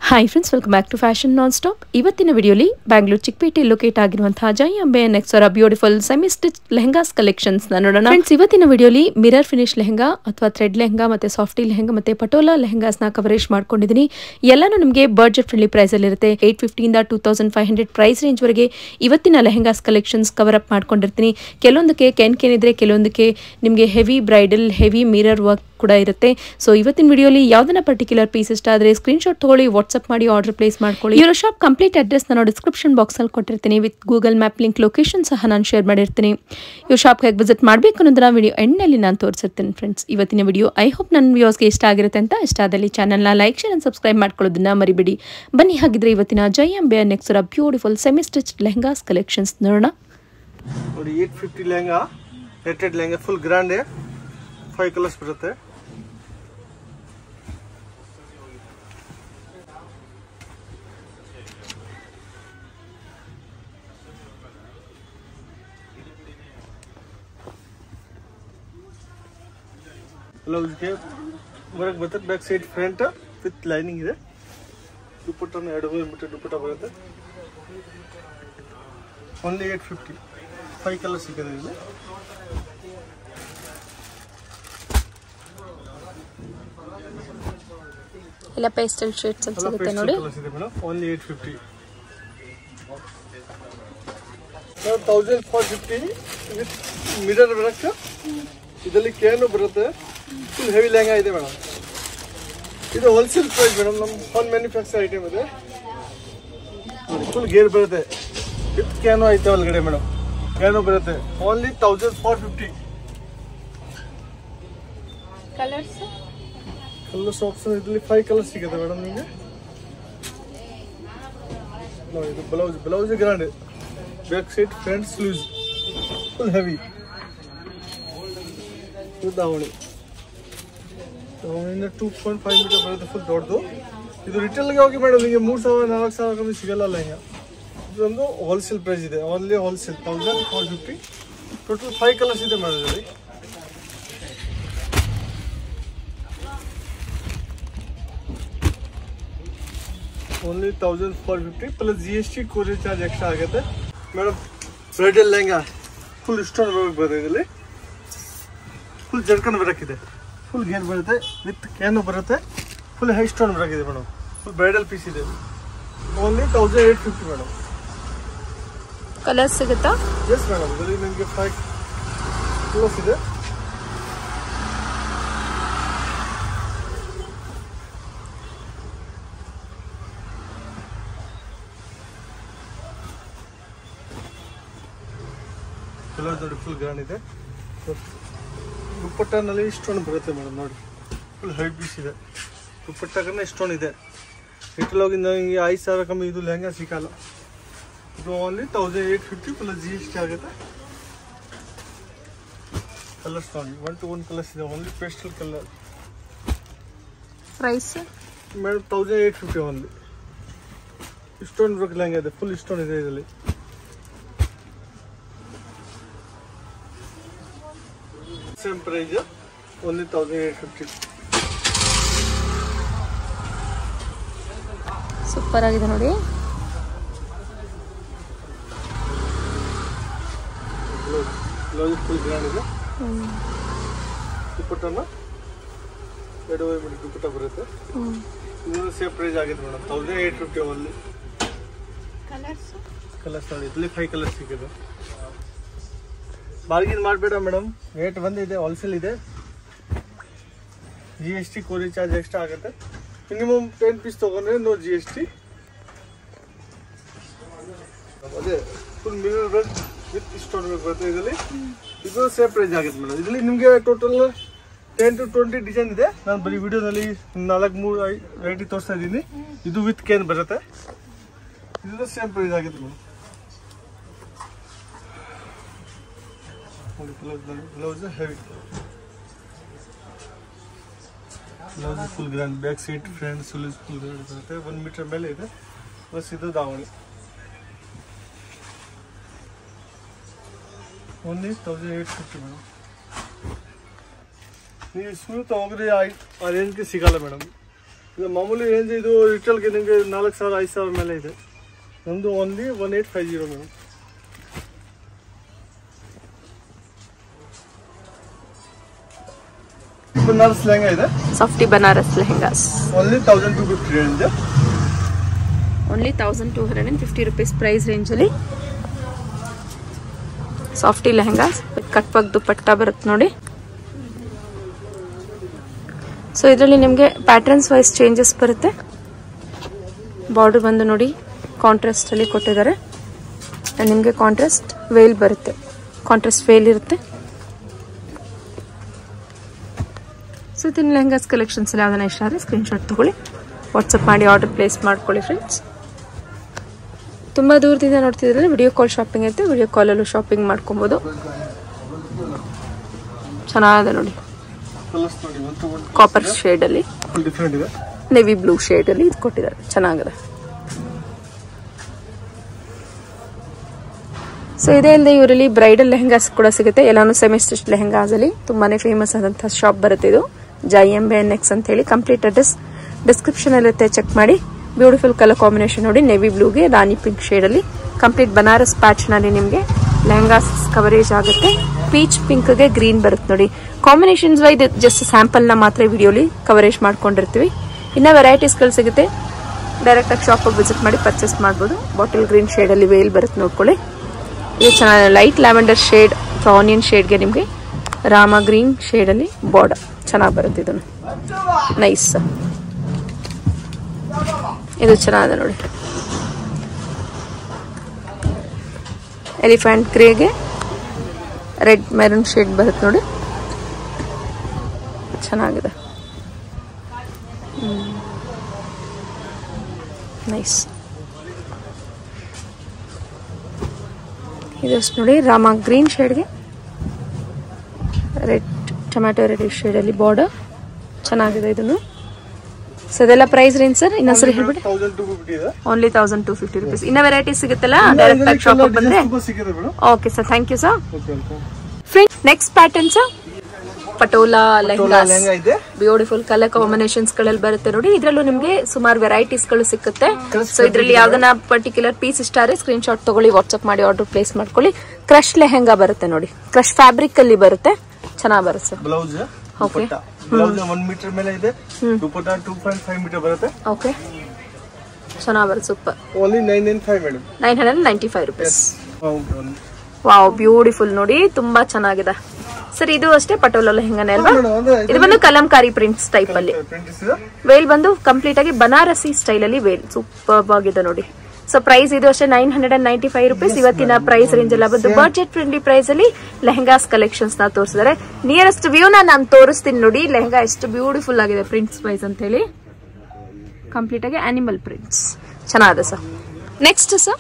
Hi friends, welcome back to fashion non stop. ಇವತ್ತಿನ ವಿಡಿಯೋಲಿ Bangalore Chickpet locate ಆಗಿರುವಂತಹ ಜೈ ಅಂಬೆ ನೆಕ್ಸರ beautiful semi stitch lehengas collections ನೋಡೋಣ. ಫ್ರೆಂಡ್ಸ್, ಇವತ್ತಿನ ವಿಡಿಯೋಲಿ ಮಿರರ್ ಫಿನಿಶ್ ಲೆಹಂಗಾ ಅಥವಾ ಥ್ರೆಡ್ ಲೆಹಂಗಾ ಮತ್ತೆ ಸಾಫ್ಟಿ ಲೆಹಂಗಾ ಮತ್ತೆ ಪಟೋಲಾ ಲೆಹಂಗಾಸ್ ನ ಕವರೇಜ್ ಮಾಡ್ಕೊಂಡಿದ್ದೀನಿ. ಎಲ್ಲಾನು ನಿಮಗೆ ಬಡ್ಜೆಟ್ ಫ್ರೆಂಡ್ಲಿ ಪ್ರೈಸ್ ಅಲ್ಲಿ ಇರುತ್ತೆ. 850 ಇಂದ 2500 ಪ್ರೈಸ್ ರೇಂಜ್ ವರೆಗೆ ಇವತ್ತಿನ ಲೆಹಂಗಾಸ್ ಕಲೆಕ್ಷನ್ಸ್ ಕವರ್ ಅಪ್ ಮಾಡ್ಕೊಂಡಿರ್ತೀನಿ. ಕೆಲವೊಂದಕ್ಕೆ ಕೆನ್ ಇದ್ರೆ, ಕೆಲವೊಂದಕ್ಕೆ ನಿಮಗೆ heavy bridal heavy mirror work ಕೂಡ ಇರುತ್ತೆ. ಸೊ ಇವತ್ತಿನ ವಿಡಿಯೋಲಿ ಯಾವ್ದನ್ನ ಪರ್ಟಿಕ್ಯುಲರ್ ಪೀಸ್ ಇಷ್ಟ ಆದ್ರೆ ಸ್ಕ್ರೀನ್ ಶಾಟ್ ತಗೊಳ್ಳಿ, ವಾಟ್ಸ್ಆಪ್ ಮಾಡಿ ಆರ್ಡರ್ ಪ್ಲೇಸ್ ಮಾಡ್ಕೊಳ್ಳಿ. ಇವರ ಶಾಪ್ ಕಂಪ್ಲೀಟ್ ಅಡ್ರೆಸ್ ನಾನು ಡಿಸ್ಕ್ರಿಪ್ಷನ್ ಬಾಕ್ಸ್ ಅಲ್ಲಿ ಕೊಟ್ಟಿರ್ತೀನಿ. With Google map link location ಸಹ ನಾನು ಶೇರ್ ಮಾಡಿರ್ತೀನಿ. ಇವ್ರ ಶಾಪ್ ಹೇಗೆ ವಿಸಿಟ್ ಮಾಡಬೇಕು ಅನ್ನೋದನ್ನ ವಿಡಿಯೋ ಎಂಡ್ ನಲ್ಲಿ ನಾನು ತೋರಿಸಿರ್ತೀನಿ. ಫ್ರೆಂಡ್ಸ್, ಇವತ್ತಿನ ವಿಡಿಯೋ ಐ ಹೋಪ್ ನನ್ನ ವ್ಯೂಸ್ಗೆ ಇಷ್ಟ ಆಗಿರುತ್ತೆ ಅಂತ. ಇಷ್ಟ ಆದಲ್ಲಿ ಚಾನಲ್ನ ಲೈಕ್ ಶೇರ್ ಅಂಡ್ ಸಬ್ಸ್ಕ್ರೈಬ್ ಮಾಡ್ಕೊಳ್ಳೋದನ್ನ ಮರಿಬೇಡಿ. ಬನ್ನಿ, ಹಾಗಿದ್ರೆ ಇವತ್ತಿನ ಜೈ ಅಂಬೆ ನೆಕ್ಸರ beautiful semi stitch lehengas collections ನೋಡೋಣ. 850 lehenga, netted lehenga, full grand, 5 colours ಬರುತ್ತೆ. ಬ್ಲೌಸ್ಗೆ ವರ್ಕ್ ಬರುತ್ತೆ. Back side front with lining ಇದೆ. ದುಪ್ಪಟ್ಟನ್ನು 2 ಮೀಟರ್ ದುಪ್ಪಟ್ಟ ಬರುತ್ತೆ. ಓನ್ಲಿ 850, 5 ಕಲರ್ ಸಿಗುತ್ತೆ ಇಲ್ಲಿ. ಎಲ್ಲ ಪೇಸ್ಟಲ್ ಶೇಡ್ಸ್ ಸಿಗುತ್ತೆ ನೋಡಿ. ಓನ್ಲಿ 850. 1450 with mirror work. ಇದರಲ್ಲಿ ಕೇನು ಬರುತ್ತೆ. ಫುಲ್ ಹೆವಿ ಲೆಹಂಗಾ ಇದೆ ಮೇಡಮ್. ಇದು ಹೋಲ್ಸೇಲ್ ಪ್ರೈಸ್ ಮೇಡಮ್. ನಮ್ಮ ಫೋನ್ ಮ್ಯಾನುಫ್ಯಾಕ್ಚರ್ ಐಟಮ್ ಇದೆ. ಫುಲ್ ಗೇರ್ ಬರುತ್ತೆ. ವಿತ್ ಕ್ಯಾನು ಐತೆ ಒಳಗಡೆ ಮೇಡಮ್. ಕ್ಯಾನು ಬರುತ್ತೆ. ಓನ್ಲಿ 1450. ಕಲರ್ಸ್ ಆಪ್ಷನ್ ಇದರಲ್ಲಿ 5 ಕಲರ್ಸ್ ಸಿಗುತ್ತೆ ಮೇಡಮ್ ನಿಮಗೆ. ನೋಡಿ, ಇದು blouse grand, back side front sleeves full heavy. ದಾವಣಿ 2.5 ಮೀಟರ್ ಬರುತ್ತೆ. ಫುಲ್ ದೊಡ್ಡದು. ಇದು ರಿಟೇಲ್ಗೆ ಹೋಗಿ ಮೇಡಮ್ ನಿಮಗೆ 3000-4000 ಕಮ್ಮಿ ಸಿಗಲ್ಲ ಲೆಹಂಗಾ. ಇದೊಂದು ಹೋಲ್ಸೇಲ್ ಪ್ರೈಸ್ ಇದೆ. Only wholesale 1450. ಟೋಟಲ್ 5 ಕಲರ್ಸ್ ಇದೆ ಮೇಡಮ್ ಇದರಲ್ಲಿ. Only 1450 plus GST courier charge extra ಆಗುತ್ತೆ madam. Bridal lehenga full stone work ಬರುತ್ತೆ. ಇದರಲ್ಲಿ ಫುಲ್ ಜರ್ಕನ್ ವರ್ಕ್ ಇದೆ. ಫುಲ್ ಗೇರ್ ಬರುತ್ತೆ. ವಿತ್ ಕ್ಯಾನು ಬರುತ್ತೆ. ಫುಲ್ ಹೈ ಸ್ಟೋನ್ ವರ್ಕ್ ಇದೆ ಮೇಡಮ್. ಫುಲ್ ಬ್ರೈಡಲ್ ಪೀಸ್ ಇದೆ. Only 1850 madam. ಕಲರ್ ಸಿಗುತ್ತಾ? Yes madam. ಇದರಲ್ಲಿ ನಿಮಗೆ 5 ಕಲರ್ಸ್ ಇದೆ. ಕಲರ್ ನೋಡಿ, ಫುಲ್ ಗ್ರ್ಯಾಂಡ್ ಇದೆ. ದುಪ್ಪಟ್ಟನಲ್ಲಿ ಸ್ಟೋನ್ ಬರುತ್ತೆ ಮೇಡಮ್. ನೋಡಿ, ಫುಲ್ ಹೈ ಪೀಸ್ ಇದೆ. ದುಪ್ಪಟ್ಟಕ್ಕನೇ ಸ್ಟೋನ್ ಇದೆ. ರಿಟೇಲ್ ಹೋಗಿ ನಿಮಗೆ 5000 ಕಮ್ಮಿ ಇದು ಲೆಹಂಗಾ ಸಿಗಲ್ಲ. ಇದು ಓನ್ಲಿ 1850 ಪ್ಲಸ್ GST ಆಗುತ್ತೆ. ಕಲರ್ಸ್ ನೋಡಿ, 1 to 1 ಕಲರ್ಸ್ ಇದೆ. Only pastel colour. Price madam 1850 only. Stone work lehenga ಇದೆ. ಫುಲ್ ಸ್ಟೋನ್ ಇದೆ ಇದರಲ್ಲಿ. Same price, only 1850. ಸೂಪರ್ ಆಗಿದೆ ನೋಡಿ. ಬ್ಲೌಸ್ ಫುಲ್ ಗ್ರ್ಯಾಂಡ್ ಇದೆ. ದುಪ್ಪಟ್ಟನ 2.5 ಮೀಟರ್ ದುಪ್ಪಟ್ಟ ಬರುತ್ತೆ. ಇದು ಸೇಮ್ ಪ್ರೈಸ್ ಆಗಿದೆ ಮೇಡಮ್. 1850 ಓನ್ಲಿ. ಕಲರ್ಸ್ ನೋಡಿ, ಇದರಲ್ಲಿ 5 ಕಲರ್ಸ್ ಸಿಗುತ್ತೆ. ಬಾರ್ಗಿನ್ ಮಾಡಬೇಡ ಮೇಡಮ್. ರೇಟ್ ಒಂದಿದೆ, ಹೋಲ್ಸೇಲ್ ಇದೆ. GST ಕೊರಿಯರ್ ಚಾರ್ಜ್ ಎಕ್ಸ್ಟ್ರಾ ಆಗುತ್ತೆ. ಮಿನಿಮಮ್ 10 ಪೀಸ್ ತೊಗೊಂಡ್ರೆ ನೋ GST. ಅದೇ full mirror work with stone work ಬರುತ್ತೆ ಇದರಲ್ಲಿ. ಇದು ಸೇಮ್ ಪ್ರೈಸ್ ಆಗುತ್ತೆ ಮೇಡಮ್. ಇದರಲ್ಲಿ ನಿಮಗೆ ಟೋಟಲ್ 10 to 20 ಡಿಸೈನ್ ಇದೆ. ನಾನು ಬರೀ ವಿಡಿಯೋದಲ್ಲಿ 4-3 ವೆರೈಟಿ ತೋರಿಸ್ತಾ ಇದ್ದೀನಿ. ಇದು ವಿತ್ ಕೇನ್ ಬರುತ್ತೆ. ಇದು ಸೇಮ್ ಪ್ರೈಸ್ ಆಗುತ್ತೆ madam. Blouse heavy. Blouse full grand, back side front sleeves full grand ಬರುತ್ತೆ. 1 ಮೀಟರ್ ಮೇಲೆ ಇದೆ. ಬಸ್ ಇದು ದಾವಣಿ. Only 1850 madam. ನೀವು ಸ್ಮೂತ್ ಹೋಗ್ರಿ ಆ ರೇಂಜ್ಗೆ ಸಿಗಲ್ಲ ಮೇಡಮ್. ಇದು ಮಾಮೂಲಿ ರೇಂಜ್ ಇದು ರಿಟೇಲ್ಗೆ ನಿಮಗೆ 4000-5000 ಮೇಲೆ ಇದೆ. ನಮ್ದು ಓನ್ಲಿ 1850 ಮೇಡಮ್. ಬನಾರಸ್ ಲೆಹಂಗಾ ಇದೆ, softy Banaras lehengas. Only 1250 range. Only 1250 rupees price ರೇಂಜಲ್ಲಿ softy lehengas. Cut work dupatta ಬರುತ್ತೆ ನೋಡಿ. ಸೊ ಇದರಲ್ಲಿ ನಿಮಗೆ ಪ್ಯಾಟರ್ನ್ಸ್ ವೈಸ್ ಚೇಂಜಸ್ ಬರುತ್ತೆ. ಬಾರ್ಡರ್ ಬಂದು ನೋಡಿ ಕಾಂಟ್ರಾಸ್ಟ್ ಅಲ್ಲಿ ಕೊಟ್ಟಿದ್ದಾರೆ. ನಿಮಗೆ ಕಾಂಟ್ರಾಸ್ಟ್ ವೇಲ್ ಬರುತ್ತೆ, ಕಾಂಟ್ರಾಸ್ಟ್ ವೇಲ್ ಇರುತ್ತೆ. ಸೊ ಇದನ್ನ ಲೆಹಂಗಾಸ್ ಕಲೆಕ್ಷನ್ಸ್ ಯಾವ್ದಾನ ಇಷ್ಟ ಆದರೆ ಸ್ಕ್ರೀನ್ಶಾಟ್ ತಗೊಳ್ಳಿ, ವಾಟ್ಸಪ್ ಮಾಡಿ ಆರ್ಡರ್ ಪ್ಲೇಸ್ ಮಾಡ್ಕೊಳ್ಳಿ ಫ್ರೆಂಡ್ಸ್. ತುಂಬ ದೂರದಿಂದ ನೋಡ್ತಿದ್ರೆ ವಿಡಿಯೋ ಕಾಲ್ ಶಾಪಿಂಗ್ ಐತೆ, ವಿಡಿಯೋ ಕಾಲಲ್ಲೂ ಶಾಪಿಂಗ್ ಮಾಡ್ಕೊಬೋದು. ಚೆನ್ನಾಗಿದೆ ನೋಡಿ, ಕಾಪರ್ ಶೇಡಲ್ಲಿ ನೇವಿ ಬ್ಲೂ ಶೇಡಲ್ಲಿ ಇದು ಕೊಟ್ಟಿದ್ದಾರೆ, ಚೆನ್ನಾಗಿದೆ. ಸೊ ಇದೇ ಇಲ್ಲದೆ ಇವರಲ್ಲಿ ಬ್ರೈಡಲ್ ಲೆಹಂಗಾಸ್ ಕೂಡ ಸಿಗುತ್ತೆ. ಎಲ್ಲಾನು ಸೆಮಿ ಸ್ಟಿಚ್ ಲೆಹಂಗಾಸ್ ಅಲ್ಲಿ ತುಂಬಾನೇ ಫೇಮಸ್ ಆದಂತಹ ಶಾಪ್ ಬರುತ್ತೆ ಇದು, JMBNX ಅಂತ ಹೇಳಿ. ಕಂಪ್ಲೀಟ್ ಅಡ್ರೆಸ್ ಡಿಸ್ಕ್ರಿಪ್ಷನ್ ಇರುತ್ತೆ, ಚೆಕ್ ಮಾಡಿ. ಬ್ಯೂಟಿಫುಲ್ ಕಲರ್ ಕಾಂಬಿನೇಷನ್ ನೋಡಿ, ನೇವಿ ಬ್ಲೂಗೆ ರಾಣಿ ಪಿಂಕ್ ಶೇಡ್ ಅಲ್ಲಿ ಕಂಪ್ಲೀಟ್ ಬನಾರಸ್ ಪ್ಯಾಚ್ ನಲ್ಲಿ ನಿಮಗೆ ಲೆಹಂಗಾಸ್ ಕವರೇಜ್ ಆಗುತ್ತೆ. ಪೀಚ್ ಪಿಂಕ್ ಗೆ ಗ್ರೀನ್ ಬರುತ್ತೆ ನೋಡಿ. ಕಾಂಬಿನೇಷನ್ಸ್ ಇದು ಜಸ್ಟ್ ಸ್ಯಾಂಪಲ್ ನ ಮಾತ್ರ ವಿಡಿಯೋಲಿ ಕವರೇಜ್ ಮಾಡ್ಕೊಂಡಿರ್ತೀವಿ. ಇನ್ನ ವೆರೈಟೀಸ್ ಗಳು ಸಿಗುತ್ತೆ, ಡೈರೆಕ್ಟ್ ಆಗಿ ಶಾಪ್ ವಿಸಿಟ್ ಮಾಡಿ ಪರ್ಚೇಸ್ ಮಾಡಬಹುದು. ಬಾಟಲ್ ಗ್ರೀನ್ ಶೇಡ್ ಅಲ್ಲಿ ವೇಲ್ ಬರುತ್ತೆ ನೋಡ್ಕೊಳ್ಳಿ. ಇದು ಚೆನ್ನಾಗಿ ಲೈಟ್ ಲ್ಯಾವೆಂಡರ್ ಶೇಡ್ ಅಥವಾ ಆನಿಯನ್ ಶೇಡ್ಗೆ ನಿಮಗೆ ರಾಮ ಗ್ರೀನ್ ಶೇಡ್ ಅಲ್ಲಿ ಬಾರ್ಡರ್ ಚೆನ್ನಾಗಿ ಬರುತ್ತೆ. ಇದನ್ನು ನೈಸ್, ಇದು ಚೆನ್ನಾಗಿದೆ ನೋಡಿ. ಎಲಿಫೆಂಟ್ ಗ್ರೇಗೆ ರೆಡ್ ಮೆರೂನ್ ಶೇಡ್ ಬರುತ್ತೆ ನೋಡಿ, ಚೆನ್ನಾಗಿದೆ. ನೈಸ್. ಇದಷ್ಟು ನೋಡಿ ರಾಮ ಗ್ರೀನ್ ಶೇಡ್ಗೆ ರೆಡ್ ಟೊಮ್ಯಾಟೊ ರೆಡ್ ಶೇಡ್ ಅಲ್ಲಿ ಬಾರ್ಡರ್ ಚೆನ್ನಾಗಿದೆ. ಇದನ್ನು ಸೊ ಇದೆಲ್ಲ ಪ್ರೈಸ್ ರೇಂಜ್ ಸರ್ ಇನ್ನೊಂದ್ಸರಿ ಹೇಳ್ಬಿಡಿ. Only 1250 rupees. ಇನ್ನ ವೆರೈಟಿ ಸಿಗುತ್ತಲ್ಲ ಡೈರೆಕ್ಟ್ ಆಗಿ ಶಾಪ್ ಬಂದ್ರೆ. Okay sir, thank you sir. Friends next pattern sir patola lehengas. Beautiful colour combinations ಗಳಲ್ಲಿ ಬರುತ್ತೆ ನೋಡಿ. ಇದ್ರಲ್ಲೂ ನಿಮ್ಗೆ ಸುಮಾರು ವೆರೈಟೀಸ್ ಗಳು ಸಿಗುತ್ತೆ. ಸೊ ಇದ್ರಲ್ಲಿ ಯಾವ್ದನ್ನ ಪರ್ಟಿಕ್ಯುಲರ್ ಪೀಸ್ ಇಷ್ಟ ಆದ್ರೆ ಸ್ಕ್ರೀನ್ ಶಾಟ್ ತಗೊಳ್ಳಿ, ವಾಟ್ಸ್ಆಪ್ ಮಾಡಿ ಆರ್ಡರ್ ಪ್ಲೇಸ್ ಮಾಡ್ಕೊಳ್ಳಿ. ಕ್ರಶ್ ಲೆಹಂಗಾ ಬರುತ್ತೆ ನೋಡಿ, ಕ್ರಶ್ ಫ್ಯಾಬ್ರಿಕ್ ಅಲ್ಲಿ ಬರುತ್ತೆ, ಚೆನ್ನಾಗಿ ಬರುತ್ತೆ. ಬ್ಲೌಸ್ ಓಕೆ, ಬ್ಲೌಸ್ 1 ಮೀಟರ್ ಮೇಲೆ ಇದೆ, ದುಪಟ್ಟ 2.5 ಮೀಟರ್ ಬರುತ್ತೆ. ಓಕೆ, ಚೆನ್ನಾಗಿ ಬರುತ್ತೆ, super. Only 995 madam, 995 rupees. Wow, beautiful ನೋಡಿ, ತುಂಬಾ ಚೆನ್ನಾಗಿದೆ ಸರ್. ಇದು ಅಷ್ಟೇ ಪಟೋಲಾ ಲೆಹಂಗಾನೇ ಅಲ್ವಾ? ಇದು ಬಂದು ಕಲಂಕಾರಿ ಪ್ರಿಂಟ್ಸ್ ಟೈಪ್ ಅಲ್ಲಿ ವೇಲ್ ಬಂದು ಕಂಪ್ಲೀಟ್ ಆಗಿ ಬನಾರಸಿ ಸ್ಟೈಲ್ ಅಲ್ಲಿ ವೇಲ್ ಸೂಪರ್ ಆಗಿದೆ ನೋಡಿ. ಸೊ ಪ್ರೈಸ್ ಇದು ಅಷ್ಟೇ 995 ರೂಪೀಸ್. ಇವತ್ತಿನ ಪ್ರೈಸ್ ರೇಂಜ್ ಎಲ್ಲ ಬಂದು ಬಜೆಟ್ ಫ್ರೆಂಡ್ಲಿ ಪ್ರೈಸ್ ಅಲ್ಲಿ ಲೆಹಂಗಾಸ್ ಕಲೆಕ್ಷನ್ಸ್ ನ ತೋರಿಸಿದ್ದಾರೆ. ನಿಯರೆಸ್ಟ್ ವ್ಯೂ ನಾನು ತೋರಿಸ್ತೀನಿ ನೋಡಿ. ಲೆಹಂಗಾ ಎಷ್ಟು ಬ್ಯೂಟಿಫುಲ್ ಆಗಿದೆ ಪ್ರಿಂಟ್ಸ್ ವೈಸ್ ಅಂತ ಹೇಳಿ. ಕಂಪ್ಲೀಟ್ ಆಗಿ ಅನಿಮಲ್ ಪ್ರಿಂಟ್ಸ್ ಚೆನ್ನಾಗಿದೆ sir. Next sir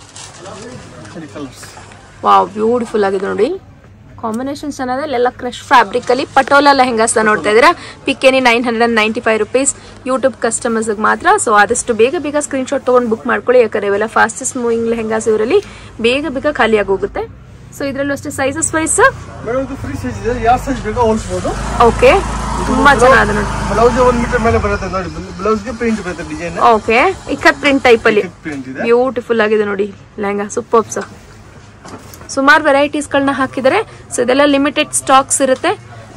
wow, beautiful ಆಗಿದೆ ನೋಡಿ, ಕಾಂಬಿನೇಷನ್ ಚೆನ್ನಾಗಿದೆ. ಎಲ್ಲ ಕ್ರಶ್ ಫ್ಯಾಬ್ರಿಕ್ ಅಲ್ಲಿ ಪಟೋಲಾ ಲೆಹಂಗಾಸ್ ನೋಡ್ತಾ ಇದ್ದೀರಾ. ಪಿಕೆನಿ 995 ರೂಪೀಸ್. ಯೂಟ್ಯೂಬ್ ಕಸ್ಟಮರ್ಸ್ ಮಾತ್ರ. ಸೊ ಆದಷ್ಟು ಬೇಗ ಬೇಗ ಸ್ಕ್ರೀನ್ ಶಾಟ್ ತಗೊಂಡು ಬುಕ್ ಮಾಡ್ಕೊಳ್ಳಿ, ಯಾಕಂದ್ರೆ ಇವೆಲ್ಲ ಫಾಸ್ಟೆಸ್ಟ್ ಮೂವಿಂಗ್ ಲೆಹಂಗಾಸ್ ಇವರಲ್ಲಿ ಬೇಗ ಬೇಗ ಖಾಲಿ ಆಗೋಗುತ್ತೆ. ಸೊ ಇದ್ರಲ್ಲೂ ಅಷ್ಟೇ ಸೈಜಸ್ ವೈಸ್ ಓಕೆ, ತುಂಬಾ ಚೆನ್ನಾಗಿದೆ ನೋಡಿ. ಬ್ಲೌಸ್ 1 ಮೀಟರ್ ಮೇಲೆ ಬರುತ್ತೆ ನೋಡಿ, ಬ್ಲೌಸ್ ಗೆ ಪ್ರಿಂಟ್ ಬರುತ್ತೆ design. Okay, ikat print type ಅಲ್ಲಿ ಬ್ಯೂಟಿಫುಲ್ ಆಗಿದೆ ನೋಡಿ ಲೆಹಂಗಾ, ಸೂಪರ್ ಸರ್. ಸುಮಾರು ವೆರೈಟೀಸ್ ಗಳನ್ನ ಹಾಕಿದ್ದಾರೆ. ಸೊ ಇದೆಲ್ಲ ಲಿಮಿಟೆಡ್ ಸ್ಟಾಕ್ಸ್ ಇರುತ್ತೆ.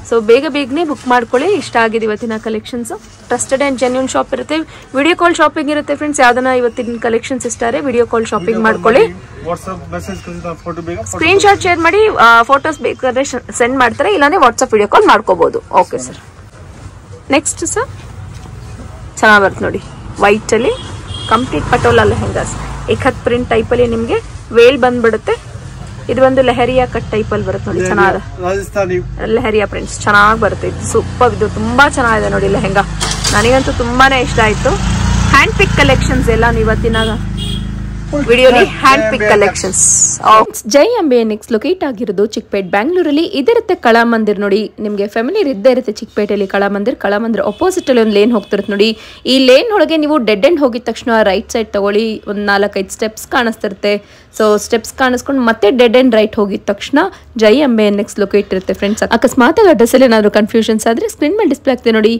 ಸೊ ಬೇಗ ಬೇಗನೆ ಬುಕ್ ಮಾಡ್ಕೊಳ್ಳಿ. ಇಷ್ಟ ಆಗಿದೆ ಇವತ್ತಿನ collections. Trusted and genuine shop ಇರುತ್ತೆ. ವಿಡಿಯೋ ಕಾಲ್ ಶಾಪಿಂಗ್ ಇರುತ್ತೆ ಫ್ರೆಂಡ್ಸ್. ಯಾವ್ದನ್ನ ಇವತ್ತಿನ ಕಲೆಕ್ಷನ್ಸ್ ಇಷ್ಟ ಆದರೆ ವಿಡಿಯೋ ಕಾಲ್ ಶಾಪಿಂಗ್ ಮಾಡ್ಕೊಳ್ಳಿ. ಸ್ಕ್ರೀನ್ ಶಾಟ್ ಶೇರ್ ಮಾಡಿ, ಫೋಟೋಸ್ ಬೇಕಾದ್ರೆ ಸೆಂಡ್ ಮಾಡ್ತಾರೆ, ಇಲ್ಲಾಂದ್ರೆ ವಾಟ್ಸ್ಆಪ್ ವಿಡಿಯೋ ಕಾಲ್ ಮಾಡ್ಕೋಬಹುದು. Okay sir. ನೆಕ್ಸ್ಟ್ ಸರ್ ಚೆನ್ನಾಗಿ ಬರುತ್ತೆ ನೋಡಿ, ವೈಟ್ ಅಲ್ಲಿ complete patola lehengas. Ikat print type ಅಲ್ಲಿ ನಿಮ್ಗೆ ವೇಲ್ ಬಂದ್ಬಿಡುತ್ತೆ. ಇದು ಒಂದು ಲೆಹರಿಯಾ ಕಟ್ ಟೈಪ್ ಅಲ್ಲಿ ಬರುತ್ತೆ ನೋಡಿ, ಚೆನ್ನಾಗಿದೆ. ಲೆಹರಿಯಾ ಪ್ರಿಂಟ್ಸ್ ಚೆನ್ನಾಗಿ ಬರುತ್ತೆ. ಇದು ಸೂಪರ್, ಇದು ತುಂಬಾ ಚೆನ್ನಾಗಿದೆ ನೋಡಿ ಲೆಹಂಗಾ. ನನಗಂತೂ ತುಂಬಾನೇ ಇಷ್ಟ ಆಯ್ತು. ಹ್ಯಾಂಡ್ ಪಿಕ್ ಕಲೆಕ್ಷನ್ಸ್ ಎಲ್ಲ ಇವತ್ತಿನ ವಿಡಿಯೋಲಿ ಹ್ಯಾಂಡ್ ಪಿಕ್ ಕಲೆಕ್ಷನ್ಸ್. JMBNX ಲೊಕೇಟ್ ಆಗಿರೋದು ಚಿಕ್ಕಪೇಟ್ ಬ್ಯಾಂಗ್ಳೂರಲ್ಲಿ. ಇದರುತ್ತೆ ಕಲಾಮಂದಿರ್ ನೋಡಿ. ನಿಮಗೆ ಫ್ಯಾಮಿಲಿ ಇದ್ದೇ ಇರುತ್ತೆ ಚಿಕ್ಕಪೇಟೆಯಲ್ಲಿ ಕಲಾಮಂದಿರ್ ಅಪೋಸಿಟ್ ಅಲ್ಲಿ ಒಂದು ಲೇನ್ ಹೋಗ್ತಿರುತ್ತೆ ನೋಡಿ. ಈ ಲೇನ್ ಒಳಗೆ ನೀವು ಡೆಡ್ ಎಂಡ್ ಹೋಗಿದ ತಕ್ಷಣ ರೈಟ್ ಸೈಡ್ ತಗೊಳ್ಳಿ, ಒಂದು 4-5 ಸ್ಟೆಪ್ಸ್ ಕಾಣಿಸ್ತಿರುತ್ತೆ. ಸೊ ಸ್ಟೆಪ್ಸ್ ಕಾಣಿಸ್ಕೊಂಡು ಮತ್ತೆ ಡೆಡ್ ಎಂಡ್ ರೈಟ್ ಹೋಗಿದ ತಕ್ಷಣ JMBNX ಲೊಕೇಟ್ ಇರುತ್ತೆ ಫ್ರೆಂಡ್ಸ್. ಅಕಸ್ಮಾತ್ ಅಡ್ರೆಸ್ ಅಲ್ಲಿ ಏನಾದ್ರು ಕನ್ಫ್ಯೂಷನ್ಸ್ ಆದ್ರೆ ಸ್ಕ್ರೀನ್ ಮೇಲೆ ಡಿಸ್ಪ್ಲೇ ಆಗ್ತದೆ ನೋಡಿ.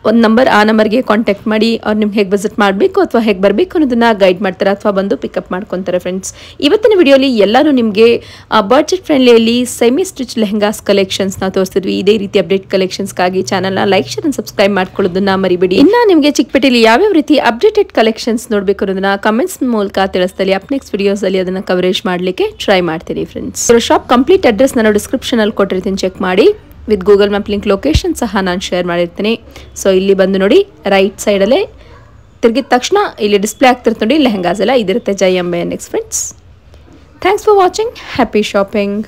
ಒಂದು ನಂಬರ್, ಆ ನಂಬರ್ಗೆ ಕಾಂಟ್ಯಾಕ್ಟ್ ಮಾಡಿ ಅವ್ರು ನಿಮ್ಗೆ ಹೇಗೆ ವಿಸಿಟ್ ಮಾಡಬೇಕು ಅಥವಾ ಹೇಗೆ ಬರಬೇಕು ಅನ್ನೋದನ್ನ ಗೈಡ್ ಮಾಡ್ತಾರೆ ಅಥವಾ ಬಂದು ಪಿಕಪ್ ಮಾಡ್ಕೊತಾರೆ ಫ್ರೆಂಡ್ಸ್. ಇವತ್ತಿನ ವಿಡಿಯೋಲಿ ಎಲ್ಲರೂ ನಿಮಗೆ ಬಡ್ಜೆಟ್ ಫ್ರೆಂಡ್ಲಿಯಲ್ಲಿ ಸೆಮಿ ಸ್ಟಿಚ್ ಲೆಹಂಗಾಸ್ ಕಲೆಕ್ಷನ್ಸ್ನ ತೋರಿಸಿದ್ವಿ. ಇದೇ ರೀತಿ ಅಪ್ಡೇಟ್ ಕಲೆಕ್ಷನ್ಸ್ಗಾಗಿ ಚಾನಲ್ನ ಲೈಕ್ ಶೇರ್ ಅಂಡ್ ಸಬ್ಸ್ಕ್ರೈಬ್ ಮಾಡ್ಕೊಳ್ಳೋದನ್ನ ಮರಿಬೇಡಿ. ಇನ್ನು ನಿಮಗೆ ಚಿಕ್ಕಪೇಟೆಯಲ್ಲಿ ಯಾವ್ಯಾವ ರೀತಿ ಅಪ್ಡೇಟೆಡ್ ಕಲೆಕ್ಷನ್ಸ್ ನೋಡಬೇಕು ಅನ್ನೋದನ್ನ ಕಮೆಂಟ್ಸ್ ಮೂಲಕ ತಿಳಿಸ್ದಲ್ಲಿ ಅಪ್ ನೆಕ್ಸ್ಟ್ ವಿಡಿಯೋಸಲ್ಲಿ ಅದನ್ನು ಕವರೇಜ್ ಮಾಡಲಿಕ್ಕೆ ಟ್ರೈ ಮಾಡ್ತೀನಿ ಫ್ರೆಂಡ್ಸ್. ಶಾಪ್ ಕಂಪ್ಲೀಟ್ ಅಡ್ರೆಸ್ ನಾನು ಡಿಸ್ಕ್ರಿಪ್ಷನ್ ಅಲ್ಲಿ ಕೊಟ್ಟಿರ್ತೀನಿ, ಚೆಕ್ ಮಾಡಿ. With Google map link location ಸಹ ನಾನು ಶೇರ್ ಮಾಡಿರ್ತೀನಿ. ಸೊ ಇಲ್ಲಿ ಬಂದು ನೋಡಿ, ರೈಟ್ ಸೈಡಲ್ಲೇ ತಿರುಗಿದ ತಕ್ಷಣ ಇಲ್ಲಿ ಡಿಸ್ಪ್ಲೇ ಆಗ್ತಿರುತ್ತೆ ನೋಡಿ ಲೆಹಂಗಾಸ್ ಎಲ್ಲ ಇದಿರುತ್ತೆ. Jai Ambe next friends. Thanks for watching. Happy shopping.